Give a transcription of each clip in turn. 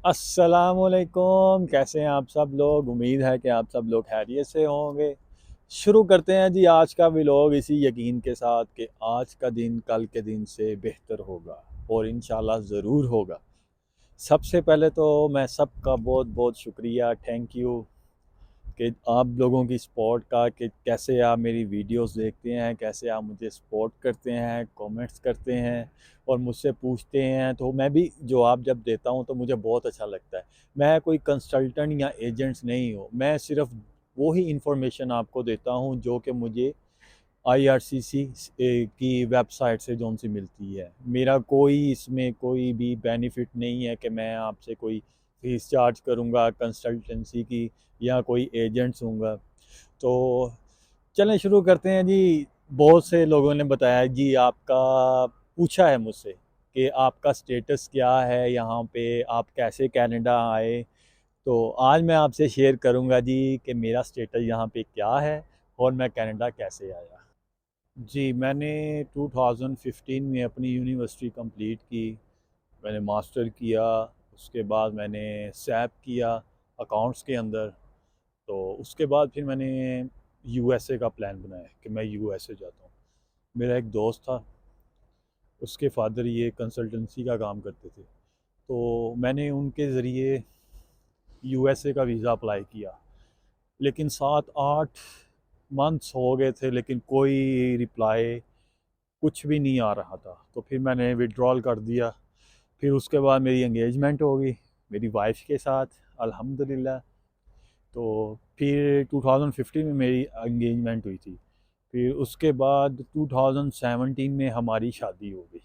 अस्सलामुअलैकुम। कैसे हैं आप सब लोग? उम्मीद है कि आप सब लोग खैरियत से होंगे। शुरू करते हैं जी आज का व्लॉग इसी यकीन के साथ कि आज का दिन कल के दिन से बेहतर होगा और इंशाल्लाह ज़रूर होगा। सबसे पहले तो मैं सबका बहुत बहुत शुक्रिया, थैंक यू कि आप लोगों की सपोर्ट का, कि कैसे आप मेरी वीडियोस देखते हैं, कैसे आप मुझे सपोर्ट करते हैं, कमेंट्स करते हैं और मुझसे पूछते हैं, तो मैं भी जवाब जब देता हूं तो मुझे बहुत अच्छा लगता है। मैं कोई कंसल्टेंट या एजेंट्स नहीं हूं, मैं सिर्फ वही इंफॉर्मेशन आपको देता हूं जो कि मुझे आईआरसीसी की वेबसाइट से जो सी मिलती है। मेरा कोई इसमें कोई भी बेनिफिट नहीं है कि मैं आपसे कोई फीस चार्ज करूँगा कंसल्टेंसी की या कोई एजेंट्स हूँगा। तो चलें शुरू करते हैं जी। बहुत से लोगों ने बताया जी, आपका पूछा है मुझसे कि आपका स्टेटस क्या है यहाँ पे, आप कैसे कनाडा आए। तो आज मैं आपसे शेयर करूँगा जी कि मेरा स्टेटस यहाँ पे क्या है और मैं कनाडा कैसे आया। जी, मैंने 2015 में अपनी यूनिवर्सिटी कंप्लीट की। मैंने मास्टर किया, उसके बाद मैंने सैप किया अकाउंट्स के अंदर। तो उसके बाद फिर मैंने यूएसए का प्लान बनाया कि मैं यूएसए जाता हूँ। मेरा एक दोस्त था, उसके फादर ये कंसल्टेंसी का काम करते थे, तो मैंने उनके ज़रिए यूएसए का वीज़ा अप्लाई किया। लेकिन 7-8 मंथ्स हो गए थे, लेकिन कोई रिप्लाई कुछ भी नहीं आ रहा था। तो फिर मैंने विड्रॉल कर दिया। फिर उसके बाद मेरी एंगेजमेंट हो गई मेरी वाइफ के साथ, अल्हम्दुलिल्लाह। तो फिर 2015 में मेरी एंगेजमेंट हुई थी। फिर उसके बाद 2017 में हमारी शादी हो गई।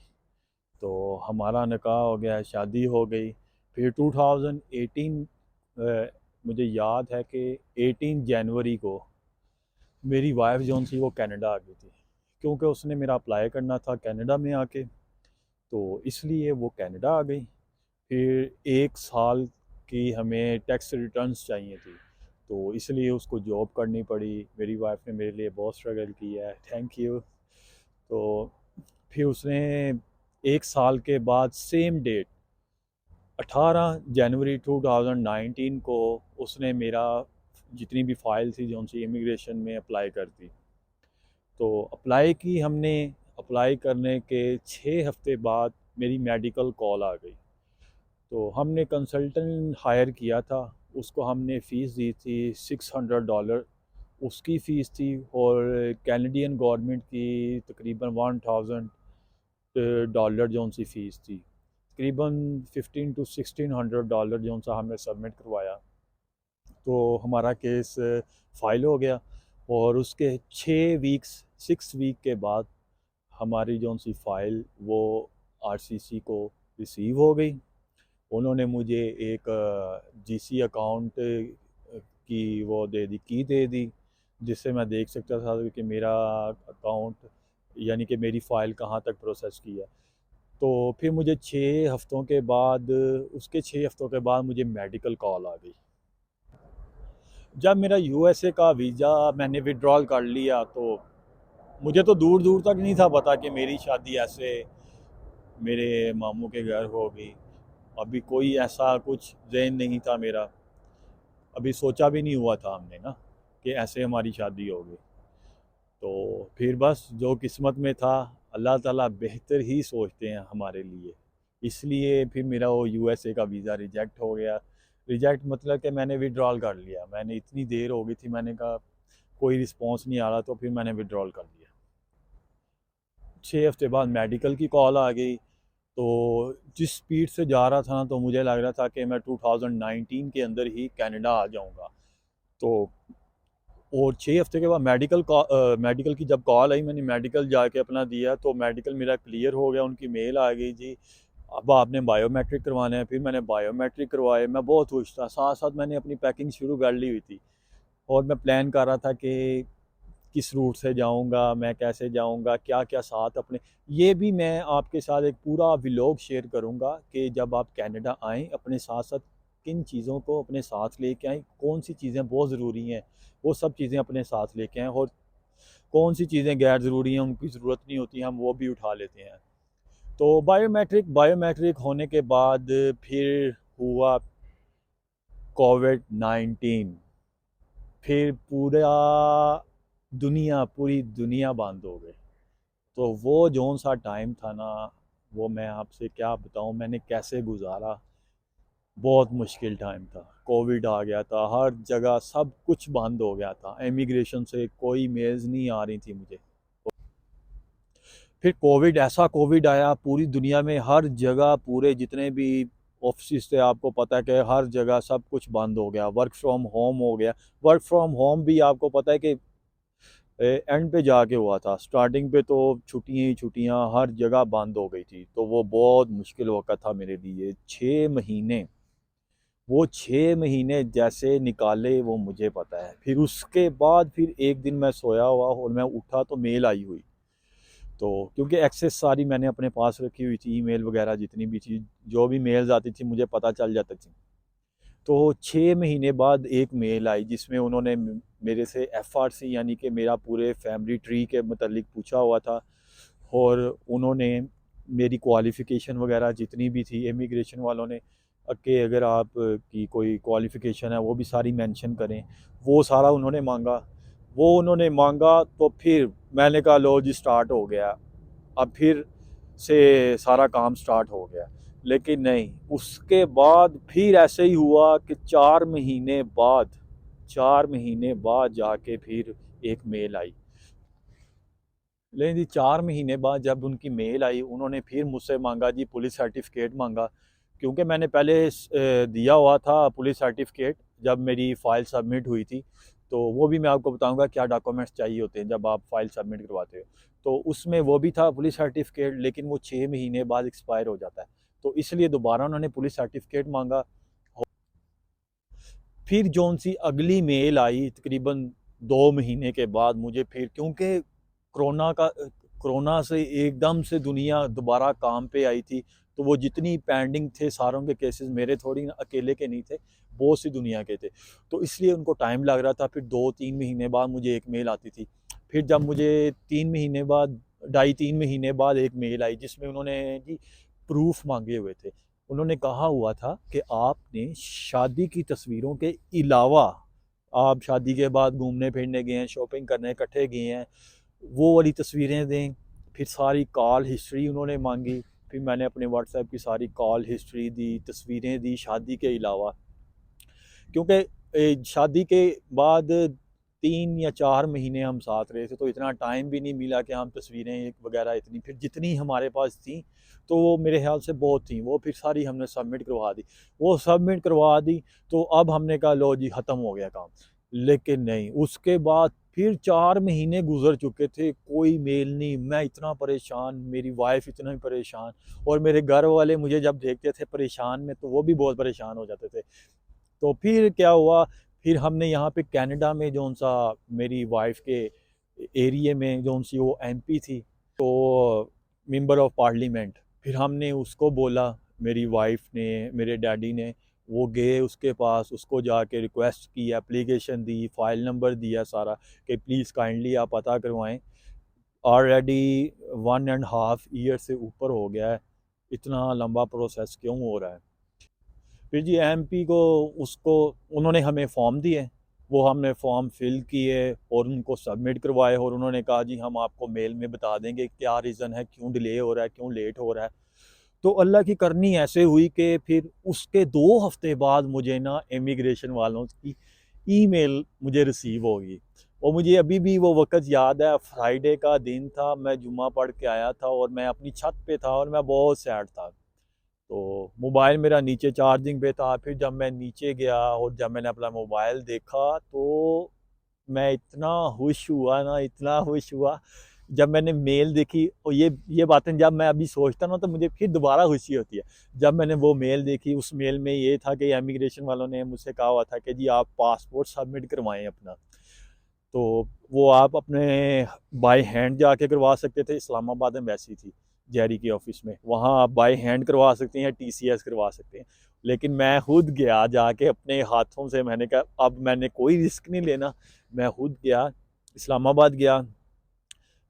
तो हमारा निकाह हो गया, शादी हो गई। फिर 2018 मुझे याद है कि 18 जनवरी को मेरी वाइफ जौन सी वो कनाडा आ गई थी, क्योंकि उसने मेरा अप्लाई करना था कनाडा में आके, तो इसलिए वो कनाडा आ गई। फिर 1 साल की हमें टैक्स रिटर्न्स चाहिए थी, तो इसलिए उसको जॉब करनी पड़ी। मेरी वाइफ ने मेरे लिए बहुत स्ट्रगल किया है, थैंक यू। तो फिर उसने 1 साल के बाद सेम डेट 18 जनवरी 2019 को उसने मेरा जितनी भी फ़ाइल थी जो सी इमिग्रेशन में अप्लाई कर दी। तो अप्लाई की हमने। अप्लाई करने के 6 हफ्ते बाद मेरी मेडिकल कॉल आ गई। तो हमने कंसल्टेंट हायर किया था, उसको हमने फ़ीस दी थी $600, उसकी फ़ीस थी। और कैनेडियन गवर्नमेंट की तकरीबन $1000 जो सी फ़ीस थी, तकरीबन 1500 to 1600 जो सा हमने सबमिट करवाया। तो हमारा केस फाइल हो गया और उसके 6 वीक के बाद हमारी जो सी फ़ाइल वो आरसीसी को रिसीव हो गई। उन्होंने मुझे एक जीसी अकाउंट की वो दे दी, की दे दी, जिससे मैं देख सकता था कि मेरा अकाउंट यानी कि मेरी फ़ाइल कहाँ तक प्रोसेस की है। तो फिर मुझे 6 हफ्तों के बाद, उसके 6 हफ्तों के बाद मुझे मेडिकल कॉल आ गई। जब मेरा यूएसए का वीज़ा मैंने विड्रॉल कर लिया, तो मुझे तो दूर दूर तक नहीं था पता कि मेरी शादी ऐसे मेरे मामू के घर होगी। अभी कोई ऐसा कुछ ज़हन नहीं था मेरा, अभी सोचा भी नहीं हुआ था हमने ना कि ऐसे हमारी शादी होगी। तो फिर बस जो किस्मत में था, अल्लाह ताला बेहतर ही सोचते हैं हमारे लिए। इसलिए फिर मेरा वो यूएसए का वीज़ा रिजेक्ट हो गया। रिजेक्ट मतलब कि मैंने विड्रॉल कर लिया। मैंने इतनी देर हो गई थी, मैंने कहा कोई रिस्पॉन्स नहीं आ रहा, तो फिर मैंने विड्रॉल कर लिया। 6 हफ्ते बाद मेडिकल की कॉल आ गई। तो जिस स्पीड से जा रहा था ना, तो मुझे लग रहा था कि मैं 2019 के अंदर ही कनाडा आ जाऊंगा। तो और 6 हफ्ते के बाद मेडिकल की जब कॉल आई, मैंने मेडिकल जाके अपना दिया, तो मेडिकल मेरा क्लियर हो गया। उनकी मेल आ गई जी, अब आपने बायोमेट्रिक करवाना है। फिर मैंने बायोमेट्रिक करवाए। मैं बहुत खुश था, साथ साथ मैंने अपनी पैकिंग शुरू कर ली हुई थी और मैं प्लान कर रहा था कि किस रूट से जाऊंगा, मैं कैसे जाऊंगा, क्या क्या साथ अपने। ये भी मैं आपके साथ एक पूरा व्लॉग शेयर करूंगा कि जब आप कनाडा आएँ अपने साथ साथ किन चीज़ों को अपने साथ लेके आएँ, कौन सी चीज़ें बहुत ज़रूरी हैं वो सब चीज़ें अपने साथ लेके आएँ, और कौन सी चीज़ें गैर ज़रूरी हैं, उनकी ज़रूरत नहीं होती, हम वो भी उठा लेते हैं। तो बायोमेट्रिक बायोमेट्रिक होने के बाद फिर हुआ कोविड-19, फिर पूरी दुनिया बंद हो गई। तो वो जौन सा टाइम था ना, वो मैं आपसे क्या बताऊं मैंने कैसे गुजारा। बहुत मुश्किल टाइम था। कोविड आ गया था, हर जगह सब कुछ बंद हो गया था, इमिग्रेशन से कोई मेल्स नहीं आ रही थी मुझे। फिर कोविड, ऐसा कोविड आया पूरी दुनिया में, हर जगह पूरे जितने भी ऑफिस थे, आपको पता है कि हर जगह सब कुछ बंद हो गया, वर्क फ्रॉम होम हो गया। वर्क फ्रॉम होम भी आपको पता है कि एंड पे जाके हुआ था। स्टार्टिंग पे तो छुट्टियां ही छुट्टियां, हर जगह बंद हो गई थी। तो वो बहुत मुश्किल वक्त था मेरे लिए। 6 महीने, वो 6 महीने जैसे निकाले वो मुझे पता है। फिर उसके बाद फिर एक दिन मैं सोया हुआ और मैं उठा तो मेल आई हुई। तो क्योंकि एक्सेस सारी मैंने अपने पास रखी हुई थी, ईमेल वगैरह जितनी भी थी, जो भी मेल्स आती थी मुझे पता चल जाती थी। तो 6 महीने बाद एक मेल आई जिसमें उन्होंने मेरे से एफआरसी यानी कि मेरा पूरे फैमिली ट्री के मतलब पूछा हुआ था। और उन्होंने मेरी क्वालिफ़िकेशन वगैरह जितनी भी थी, इमिग्रेशन वालों ने कि अगर आप की कोई क्वालिफ़िकेशन है वो भी सारी मेंशन करें, वो सारा उन्होंने मांगा। वो उन्होंने मांगा तो फिर मैंने कहा लो जी स्टार्ट हो गया, अब फिर से सारा काम स्टार्ट हो गया। लेकिन नहीं, उसके बाद फिर ऐसे ही हुआ कि 4 महीने बाद जाके फिर एक मेल आई। लेकिन जी 4 महीने बाद जब उनकी मेल आई, उन्होंने फिर मुझसे मांगा जी पुलिस सर्टिफिकेट मांगा। क्योंकि मैंने पहले दिया हुआ था पुलिस सर्टिफिकेट जब मेरी फ़ाइल सबमिट हुई थी। तो वो भी मैं आपको बताऊंगा क्या डॉक्यूमेंट्स चाहिए होते हैं जब आप फ़ाइल सबमिट करवाते हो। तो उसमें वो भी था पुलिस सर्टिफिकेट, लेकिन वो 6 महीने बाद एक्सपायर हो जाता है। तो इसलिए दोबारा उन्होंने पुलिस सर्टिफिकेट मांगा। फिर जौन सी अगली मेल आई तकरीबन 2 महीने के बाद मुझे, फिर क्योंकि कोरोना से एकदम से दुनिया दोबारा काम पे आई थी। तो वो जितनी पेंडिंग थे सारों के केसेस, मेरे थोड़ी ना अकेले के नहीं थे, बहुत सी दुनिया के थे। तो इसलिए उनको टाइम लग रहा था। फिर 2-3 महीने बाद मुझे एक मेल आती थी। फिर जब मुझे 3 महीने बाद, 2.5-3 महीने बाद एक मेल आई जिसमें उन्होंने जी प्रूफ मांगे हुए थे। उन्होंने कहा हुआ था कि आपने शादी की तस्वीरों के अलावा, आप शादी के बाद घूमने फिरने गए हैं, शॉपिंग करने इकट्ठे गए हैं, वो वाली तस्वीरें दें। फिर सारी कॉल हिस्ट्री उन्होंने मांगी। फिर मैंने अपने व्हाट्सएप की सारी कॉल हिस्ट्री दी, तस्वीरें दी शादी के अलावा। क्योंकि शादी के बाद 3 या 4 महीने हम साथ रहे थे, तो इतना टाइम भी नहीं मिला कि हम तस्वीरें वगैरह इतनी, फिर जितनी हमारे पास थी तो वो मेरे ख्याल से बहुत थी, वो फिर सारी हमने सबमिट करवा दी। वो सबमिट करवा दी तो अब हमने कहा लो जी ख़त्म हो गया काम। लेकिन नहीं, उसके बाद फिर 4 महीने गुजर चुके थे, कोई मेल नहीं। मैं इतना परेशान, मेरी वाइफ इतना ही परेशान, और मेरे घर वाले मुझे जब देखते थे परेशान में तो वो भी बहुत परेशान हो जाते थे। तो फिर क्या हुआ, फिर हमने यहाँ पे कनाडा में जौन सा मेरी वाइफ के एरिए में जौन सी वो एमपी थी, तो मेंबर ऑफ पार्लियामेंट, फिर हमने उसको बोला, मेरी वाइफ ने, मेरे डैडी ने, वो गए उसके पास, उसको जाके रिक्वेस्ट की, एप्लीकेशन दी, फाइल नंबर दिया सारा कि प्लीज़ काइंडली आप पता करवाएं। ऑलरेडी 1.5 ईयर से ऊपर हो गया है, इतना लंबा प्रोसेस क्यों हो रहा है। फिर जी एमपी को, उसको, उन्होंने हमें फॉर्म दिए, वो हमने फॉर्म फिल किए और उनको सबमिट करवाए, और उन्होंने कहा जी हम आपको मेल में बता देंगे क्या रीज़न है, क्यों डिले हो रहा है, क्यों लेट हो रहा है। तो अल्लाह की करनी ऐसे हुई कि फिर उसके 2 हफ्ते बाद मुझे ना इमिग्रेशन वालों की ईमेल मुझे रिसीव होगी। और मुझे अभी भी वो वक़्त याद है, फ्राइडे का दिन था, मैं जुम्मा पढ़ के आया था और मैं अपनी छत पे था और मैं बहुत सैड था। तो मोबाइल मेरा नीचे चार्जिंग पे था। फिर जब मैं नीचे गया और जब मैंने अपना मोबाइल देखा तो मैं इतना खुश हुआ ना, इतना खुश हुआ। जब मैंने मेल देखी, और ये बातें जब मैं अभी सोचता ना तो मुझे फिर दोबारा खुशी होती है। जब मैंने वो मेल देखी, उस मेल में ये था कि इमिग्रेशन वालों ने मुझसे कहा हुआ था कि जी आप पासपोर्ट सबमिट करवाएं अपना। तो वो आप अपने बाय हैंड जाके करवा सकते थे, इस्लामाबाद में वैसी थी जैरी की ऑफिस में, वहाँ आप बाय हैंड करवा सकते हैं, टीसीएस करवा सकते हैं। लेकिन मैं खुद गया जाके अपने हाथों से, मैंने कहा अब मैंने कोई रिस्क नहीं लेना। मैं खुद गया, इस्लामाबाद गया।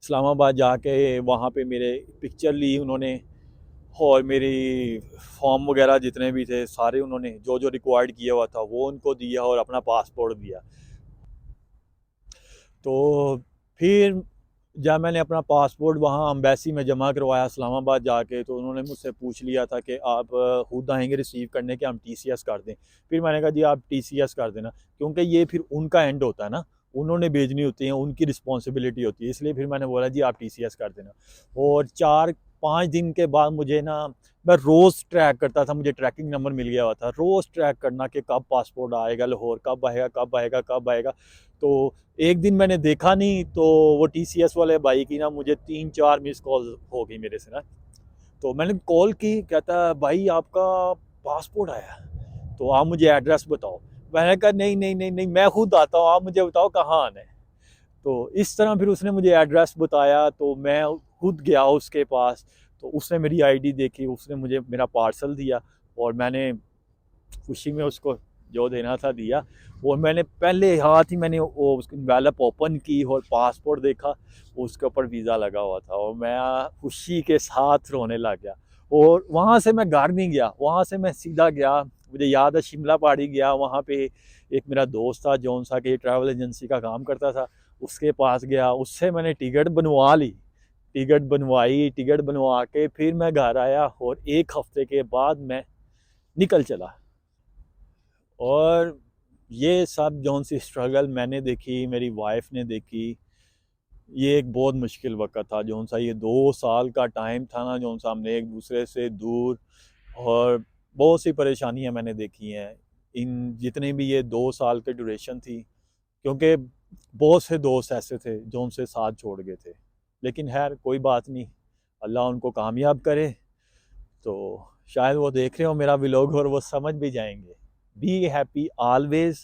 इस्लामाबाद जाके वहाँ पे मेरे पिक्चर ली उन्होंने, और मेरी फॉर्म वगैरह जितने भी थे सारे उन्होंने जो जो रिक्वायर्ड किया हुआ था वो उनको दिया और अपना पासपोर्ट दिया। तो फिर जब मैंने अपना पासपोर्ट वहाँ अम्बेसी में जमा करवाया इस्लामाबाद जाके, तो उन्होंने मुझसे पूछ लिया था कि आप खुद आएंगे रिसीव करने के, हम टीसीएस कर दें। फिर मैंने कहा जी आप टीसीएस कर देना, क्योंकि ये फिर उनका एंड होता है ना, उन्होंने भेजनी होती है, उनकी रिस्पॉन्सिबिलिटी होती है। इसलिए फिर मैंने बोला जी आप टीसीएस कर देना। और 4-5 दिन के बाद मुझे ना, मैं रोज़ ट्रैक करता था, मुझे ट्रैकिंग नंबर मिल गया हुआ था, रोज़ ट्रैक करना कि कब पासपोर्ट आएगा लाहौर, कब आएगा कब आएगा कब आएगा। तो एक दिन मैंने देखा नहीं, तो वो टीसीएस वाले भाई की ना मुझे 3-4 मिस कॉल हो गई मेरे से ना। तो मैंने कॉल की, कहता भाई आपका पासपोर्ट आया, तो आप मुझे एड्रेस बताओ। मैंने कहा नहीं नहीं नहीं नहीं, मैं खुद आता हूँ, आप मुझे बताओ कहाँ आना है। तो इस तरह फिर उसने मुझे एड्रेस बताया, तो मैं खुद गया उसके पास। तो उसने मेरी आईडी देखी, उसने मुझे मेरा पार्सल दिया, और मैंने खुशी में उसको जो देना था दिया। और मैंने पहले हाथ ही मैंने वो उसकी एनवेलप ओपन की और पासपोर्ट देखा, उसके ऊपर वीज़ा लगा हुआ था, और मैं खुशी के साथ रोने लग गया। और वहाँ से मैं घर नहीं गया, वहाँ से मैं सीधा गया, मुझे याद है शिमला पहाड़ी गया। वहाँ पे एक मेरा दोस्त था जौन सा कि ट्रैवल एजेंसी का काम करता था, उसके पास गया, उससे मैंने टिकट बनवा ली। टिकट बनवाई, टिकट बनवा के फिर मैं घर आया, और 1 हफ्ते के बाद मैं निकल चला। और ये सब जौन सी स्ट्रगल मैंने देखी, मेरी वाइफ ने देखी, ये एक बहुत मुश्किल वक्त था। जौन सा ये 2 साल का टाइम था ना, जौन सा हमने एक दूसरे से दूर, और बहुत सी परेशानियां मैंने देखी हैं इन जितने भी ये 2 साल की ड्यूरेशन थी। क्योंकि बहुत से दोस्त ऐसे थे जो उनसे साथ छोड़ गए थे, लेकिन खैर कोई बात नहीं, अल्लाह उनको कामयाब करे। तो शायद वो देख रहे हो मेरा व्लॉग और वो समझ भी जाएंगे। Be happy always.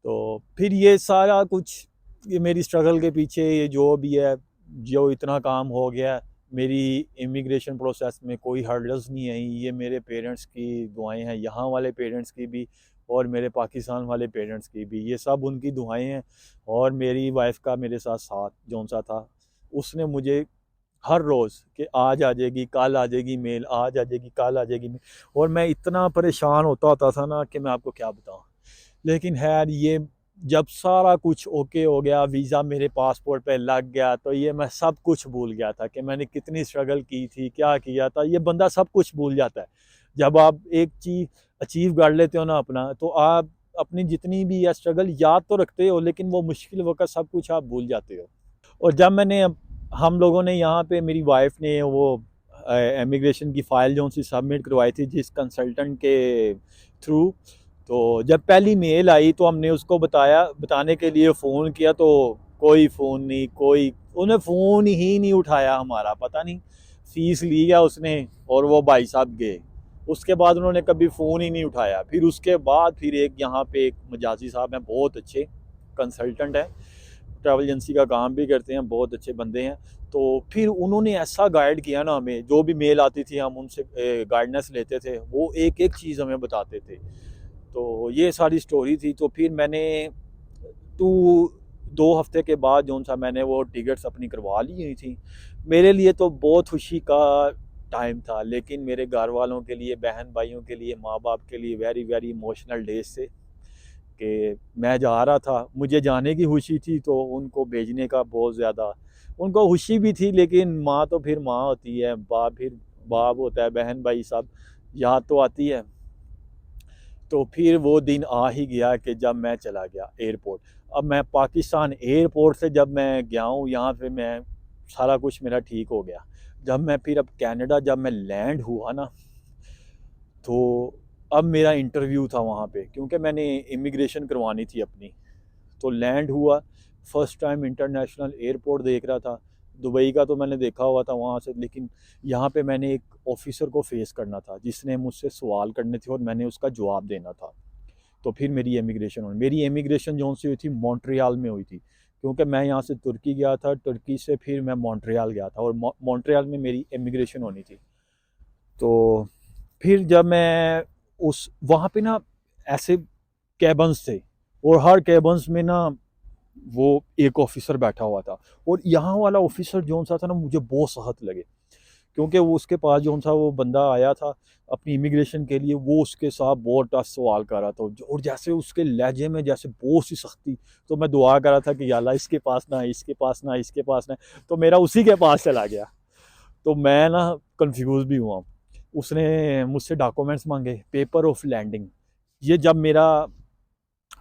तो फिर ये सारा कुछ, ये मेरी स्ट्रगल के पीछे ये जो भी है, जो इतना काम हो गया, मेरी इमिग्रेशन प्रोसेस में कोई हर्डल्स नहीं आई, ये मेरे पेरेंट्स की दुआएं हैं, यहाँ वाले पेरेंट्स की भी और मेरे पाकिस्तान वाले पेरेंट्स की भी, ये सब उनकी दुआएं हैं। और मेरी वाइफ का मेरे साथ साथ जौन सा था, उसने मुझे हर रोज़ कि आज आ जाएगी कल आ जाएगी मेल, आज आ जाएगी कल आ जाएगी मेल। और मैं इतना परेशान होता था ना कि मैं आपको क्या बताऊं। लेकिन खैर ये जब सारा कुछ ओके हो गया, वीज़ा मेरे पासपोर्ट पे लग गया, तो ये मैं सब कुछ भूल गया था कि मैंने कितनी स्ट्रगल की थी, क्या किया था। ये बंदा सब कुछ भूल जाता है जब आप एक चीज़ अचीव कर लेते हो ना अपना, तो आप अपनी जितनी भी है स्ट्रगल याद तो रखते हो, लेकिन वो मुश्किल वक्त सब कुछ आप भूल जाते हो। और जब मैंने हम लोगों ने यहाँ पे, मेरी वाइफ ने वो इमिग्रेशन की फ़ाइल जो सी सबमिट करवाई थी जिस कंसल्टेंट के थ्रू, तो जब पहली मेल आई तो हमने उसको बताने के लिए फ़ोन किया, तो कोई फ़ोन नहीं, कोई उन्हें फ़ोन ही नहीं उठाया हमारा। पता नहीं फ़ीस लिया उसने और वो भाई साहब गए। उसके बाद उन्होंने कभी फ़ोन ही नहीं उठाया। फिर उसके बाद फिर एक यहाँ पे एक मजाजी साहब हैं, बहुत अच्छे कंसल्टेंट हैं, ट्रैवल एजेंसी का काम भी करते हैं, बहुत अच्छे बंदे हैं। तो फिर उन्होंने ऐसा गाइड किया ना हमें, जो भी मेल आती थी हम उनसे गाइडेंस लेते थे, वो एक एक चीज़ हमें बताते थे। तो ये सारी स्टोरी थी। तो फिर मैंने टू 2 हफ्ते के बाद जो सा मैंने वो टिकट्स अपनी करवा ली हुई थी। मेरे लिए तो बहुत खुशी का टाइम था, लेकिन मेरे घर वालों के लिए, बहन भाइयों के लिए, माँ बाप के लिए वेरी वेरी इमोशनल डेज थे कि मैं जा रहा था। मुझे जाने की खुशी थी, तो उनको भेजने का बहुत ज़्यादा उनको खुशी भी थी। लेकिन माँ तो फिर माँ होती है, बाप फिर बाप होता है, बहन भाई सब याद तो आती है। तो फिर वो दिन आ ही गया कि जब मैं चला गया एयरपोर्ट। अब मैं पाकिस्तान एयरपोर्ट से जब मैं गया हूँ यहाँ पे, मैं सारा कुछ मेरा ठीक हो गया। जब मैं फिर अब कनाडा जब मैं लैंड हुआ ना, तो अब मेरा इंटरव्यू था वहाँ पे, क्योंकि मैंने इमिग्रेशन करवानी थी अपनी। तो लैंड हुआ, फर्स्ट टाइम इंटरनेशनल एयरपोर्ट देख रहा था। दुबई का तो मैंने देखा हुआ था वहाँ से, लेकिन यहाँ पे मैंने एक ऑफिसर को फेस करना था जिसने मुझसे सवाल करने थे और मैंने उसका जवाब देना था। तो फिर मेरी इमिग्रेशन जो सी हुई थी मॉन्ट्रियल में हुई थी, क्योंकि मैं यहाँ से तुर्की गया था, तुर्की से फिर मैं मॉन्ट्रियल गया था, और मॉन्ट्रियल में मेरी इमिग्रेशन होनी थी। तो फिर जब मैं उस वहाँ पे ना ऐसे कैबन्स थे, और हर कैबन्स में ना वो एक ऑफिसर बैठा हुआ था। और यहाँ वाला ऑफिसर जो सा था ना, मुझे बहुत सहत लगे, क्योंकि वो उसके पास जो सा वो बंदा आया था अपनी इमिग्रेशन के लिए, वो उसके साथ बहुत टफ सवाल कर रहा था, और जैसे उसके लहजे में जैसे बहुत सी सख्ती। तो मैं दुआ कर रहा था कि या अल्लाह इसके पास ना, इसके पास ना, इसके पास ना। तो मेरा उसी के पास चला गया। तो मैं ना कंफ्यूज भी हुआ। उसने मुझसे डॉक्यूमेंट्स मांगे, पेपर ऑफ लैंडिंग। ये जब मेरा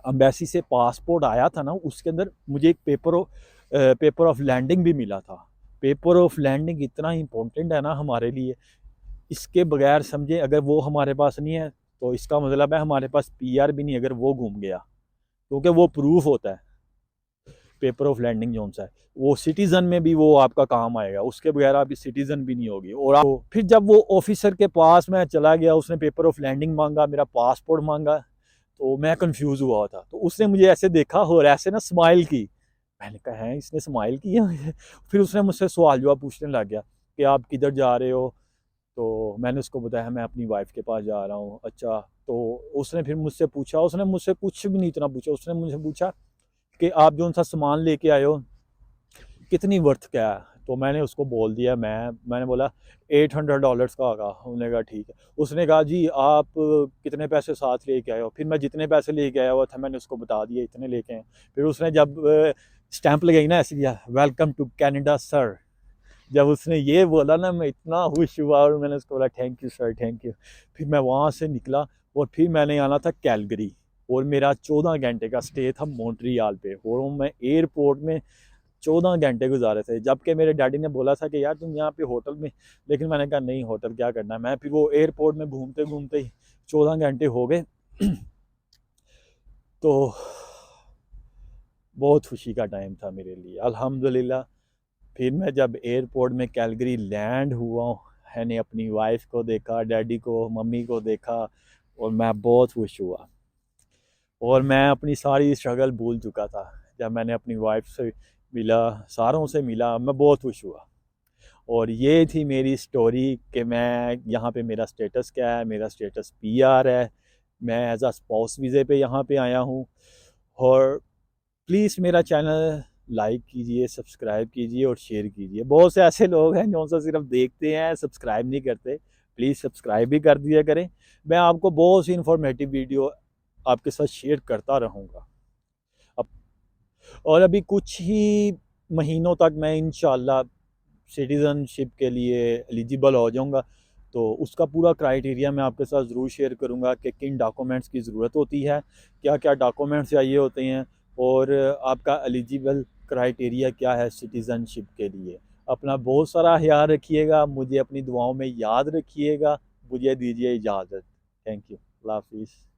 अम्बेसी से पासपोर्ट आया था ना, उसके अंदर मुझे एक पेपर ऑफ लैंडिंग भी मिला था। पेपर ऑफ लैंडिंग इतना इंपॉर्टेंट है ना हमारे लिए। इसके बगैर समझे अगर वो हमारे पास नहीं है, तो इसका मतलब है हमारे पास पीआर भी नहीं अगर वो घूम गया, क्योंकि वो प्रूफ होता है। पेपर ऑफ लैंडिंग जो सा है वो सिटीजन में भी वो आपका काम आएगा, उसके बगैर आपकी सिटीजन भी नहीं होगी। और आप फिर जब वो ऑफिसर के पास मैं चला गया, उसने पेपर ऑफ लैंडिंग मांगा, मेरा पासपोर्ट मांगा, तो मैं कंफ्यूज हुआ था। तो उसने मुझे ऐसे देखा और ऐसे ना स्माइल की। मैंने कहा है इसने स्माइल किया। फिर उसने मुझसे सवाल जवाब पूछने लग गया कि आप किधर जा रहे हो। तो मैंने उसको बताया मैं अपनी वाइफ के पास जा रहा हूँ। अच्छा। तो उसने फिर मुझसे पूछा, उसने मुझसे कुछ भी नहीं इतना पूछा, उसने मुझे पूछा कि आप जो सा सामान लेके आए हो कितनी वर्थ क्या है। तो मैंने उसको बोल दिया, मैंने बोला $800 का होगा। उन्होंने कहा ठीक है। उसने कहा जी आप कितने पैसे साथ लेके आए हो। फिर मैं जितने पैसे लेके आया हुआ था मैंने उसको बता दिए इतने लेके आए। फिर उसने जब स्टैंप लगाई ना, ऐसे दिया, वेलकम टू कैनेडा सर। जब उसने ये बोला ना, मैं इतना खुश हुआ और मैंने उसको बोला thank you sir, thank you. फिर मैं वहाँ से निकला और फिर मैंने आना था कैलगरी, और मेरा 14 घंटे का स्टे था मॉन्ट्रियल पे, और मैं एयरपोर्ट में 14 घंटे गुजारे थे। जबकि मेरे डैडी ने बोला था कि यार तुम यहाँ पे होटल में, लेकिन मैंने कहा नहीं, होटल क्या करना है। मैं फिर वो एयरपोर्ट में घूमते घूमते ही 14 घंटे हो गए। तो बहुत खुशी का टाइम था मेरे लिए, अल्हम्दुलिल्लाह। फिर मैं जब एयरपोर्ट में कैलगरी लैंड हुआ, मैंने अपनी वाइफ को देखा, डैडी को, मम्मी को देखा, और मैं बहुत खुश हुआ। और मैं अपनी सारी स्ट्रगल भूल चुका था। जब मैंने अपनी वाइफ से मिला, सारों से मिला, मैं बहुत खुश हुआ। और ये थी मेरी स्टोरी कि मैं यहाँ पे, मेरा स्टेटस क्या है। मेरा स्टेटस पीआर है। मैं एज अ स्पाउस वीज़े पे यहाँ पे आया हूँ। और प्लीज़ मेरा चैनल लाइक कीजिए, सब्सक्राइब कीजिए और शेयर कीजिए। बहुत से ऐसे लोग हैं जो सिर्फ देखते हैं, सब्सक्राइब नहीं करते। प्लीज़ सब्सक्राइब भी कर दिया करें। मैं आपको बहुत सी इंफॉर्मेटिव वीडियो आपके साथ शेयर करता रहूँगा। अब और अभी कुछ ही महीनों तक मैं इंशाल्लाह सिटीज़नशिप के लिए एलिजिबल हो जाऊँगा। तो उसका पूरा क्राइटेरिया मैं आपके साथ ज़रूर शेयर करूँगा कि किन डॉक्यूमेंट्स की ज़रूरत होती है, क्या क्या डॉक्यूमेंट्स चाहिए होते हैं, और आपका एलिजिबल क्राइटेरिया क्या है सिटीज़नशिप के लिए। अपना बहुत सारा ख्याल रखिएगा, मुझे अपनी दुआओं में याद रखिएगा। मुझे दीजिए इजाज़त। Thank you. अल्लाह हाफिज़।